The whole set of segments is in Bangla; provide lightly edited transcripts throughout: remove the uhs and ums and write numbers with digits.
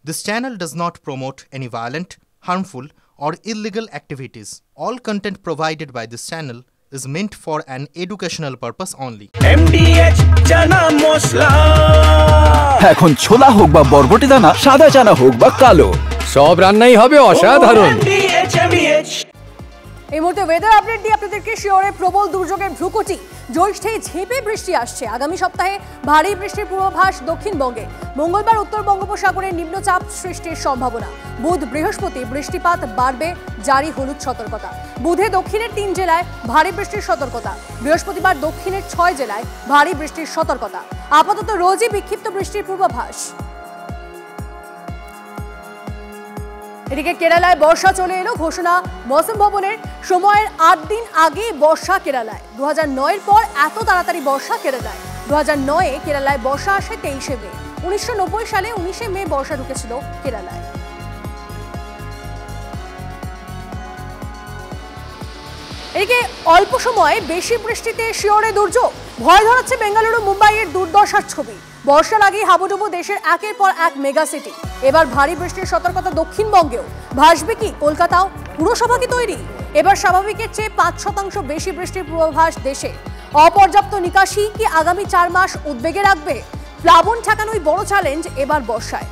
This channel does not promote any violent, harmful, or illegal activities. All content provided by this channel is meant for an educational purpose only. MDH chana masala এখন ছোলা হোক বা বরবটি দানা, সাদা চানা হোক বা কালো, সব রান্নাই হবে অসাধারণ। এই মুহূর্তে ওয়েদার আপডেট দিয়ে আপনাদেরকে শিওরে প্রবল দুর্যোগের ভ্রুকুটি। জ্যৈষ্ঠে ঝেঁপে বৃষ্টি আসছে। আগামী সপ্তাহে ভারী বৃষ্টির পূর্বাভাস দক্ষিণবঙ্গে। মঙ্গলবার উত্তর বঙ্গোপসাগরে নিম্নচাপ সৃষ্টির সম্ভাবনা। বুধ বৃহস্পতি বৃষ্টিপাত বাড়বে, জারি হলুদ সতর্কতা। বুধে দক্ষিণের 3 জেলায় ভারী বৃষ্টির সতর্কতা। বৃহস্পতিবার দক্ষিণের 6 জেলায় ভারী বৃষ্টির সতর্কতা। আপাতত রোজই বিক্ষিপ্ত বৃষ্টির পূর্বাভাস। এদিকে কেরালায় বর্ষা চলে এলো। ঘোষণা মৌসুম ভবনের। সময়ের 8 দিন আগে বর্ষা কেরালায়। 2009-এর পর এত তাড়াতাড়ি বর্ষা কেরালায়। 2009-এ কেরালায় বর্ষা আসে 23শে মে। 1990 সালে 19শে মে বর্ষা ঢুকেছিল কেরালায়। এদিকে অল্প সময়ে বেশি বৃষ্টিতে শিওরে দুর্যোগ। ভয় ধরাচ্ছে বেঙ্গালুরু মুম্বাইয়ের দুর্দশার ছবি। বর্ষার আগেই হাবুডুবু দেশের একের পর এক মেগা সিটি। এবার ভারী বৃষ্টির সতর্কতা দক্ষিণবঙ্গেও। ভাসবে কি কলকাতাও? পুরসভা কি তৈরি? এবার স্বাভাবিকের চেয়ে 5% বেশি বৃষ্টির পূর্বাভাস দেশে। অপর্যাপ্ত নিকাশি কি আগামী 4 মাস উদ্বেগে রাখবে? প্লাবন ঠেকানোই বড় চ্যালেঞ্জ এবার বর্ষায়।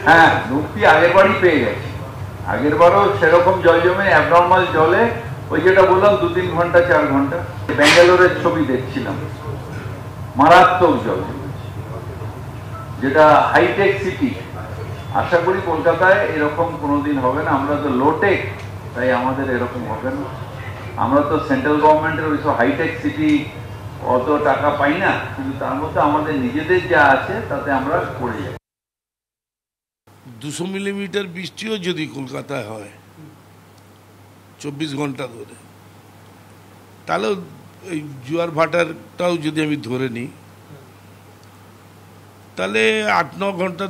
হ্যাঁ, মুক্তি আগেরবারই পেয়ে গেছি। আগেরবারও সেরকম জল জমে অ্যাবনর্মাল জলে ওই যেটা বললাম 2-3 ঘন্টা 4 ঘন্টা। ব্যাঙ্গালোরের ছবি দেখছিলাম, মারাত্মক জল জমেছে, যেটা হাইটেক সিটি। আশা করি কলকাতায় এরকম কোনোদিন হবে না। আমরা তো লোটেক, তাই আমাদের এরকম হবে না। আমরা তো সেন্ট্রাল গভর্নমেন্টের ওইসব হাইটেক সিটি অত টাকা পাই না, কিন্তু তার মধ্যে আমাদের নিজেদের যা আছে তাতে আমরা করে যাই। 200 মিলিমিটার বৃষ্টিও যদি কলকাতায় হয় 24 ঘন্টা ধরে, তাহলে এই জোয়ার ভাটারটাও যদি আমি ধরে নিই, তাহলে 8-9 ঘন্টা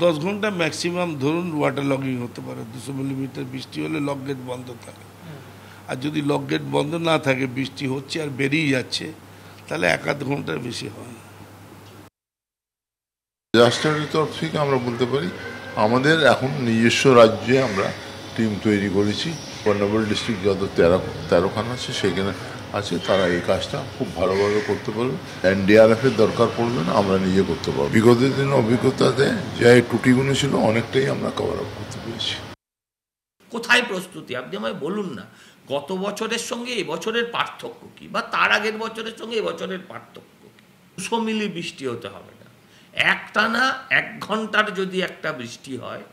10 ঘন্টা ম্যাক্সিমাম ধরুন ওয়াটার লগিং হতে পারে। 200 মিলিমিটার বৃষ্টি হলে লক গেট বন্ধ থাকে। আর যদি লক গেট বন্ধ না থাকে, বৃষ্টি হচ্ছে আর বেরিয়ে যাচ্ছে, তাহলে 1-8 ঘন্টার বেশি হয়। ডিজাস্টারের তরফ থেকে আমরা বলতে পারি আমাদের এখন নিজস্ব রাজ্যে আমরা টিম তৈরি করেছি। কর্নাবল ডিস্ট্রিক্ট যত 13খানা আছে সেখানে আছে, তারা এই কাজটা খুব ভালোভাবে করতে পারবে। এনডিআরএফের দরকার পড়বে না, আমরা নিজে করতে পারবো। বিগত দিনের অভিজ্ঞতাতে যে ত্রুটিগুলো ছিল অনেকটাই আমরা কভার আপ করতে পেরেছি। কোথায় প্রস্তুতি আপনি আমায় বলুন না। গত বছরের সঙ্গে এবছরের পার্থক্য কি, বা তার আগের বছরের সঙ্গে এবছরের পার্থক্য কি? 200 মিলি বৃষ্টি হতে হবে না, একটানা 1 ঘন্টার যদি একটা বৃষ্টি হয়,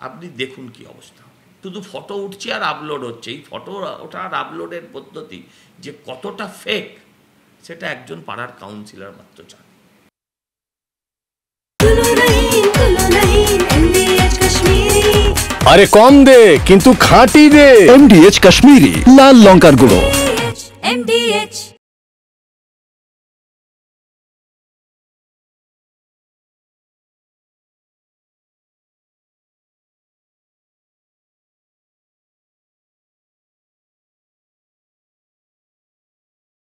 আপনি দেখুন কি অবস্থা। শুধু ফটো উঠছে আর আপলোড হচ্ছে। এই ফটো ওটা আর আপলোডের পদ্ধতি যে কতটা ফেক, সেটা একজন পাড়ার কাউন্সিলর মাত্র জানে। আরে কম দে কিন্তু খাঁটি দে। MDH কাশ্মীরি লাল লঙ্কার গুঁড়ো।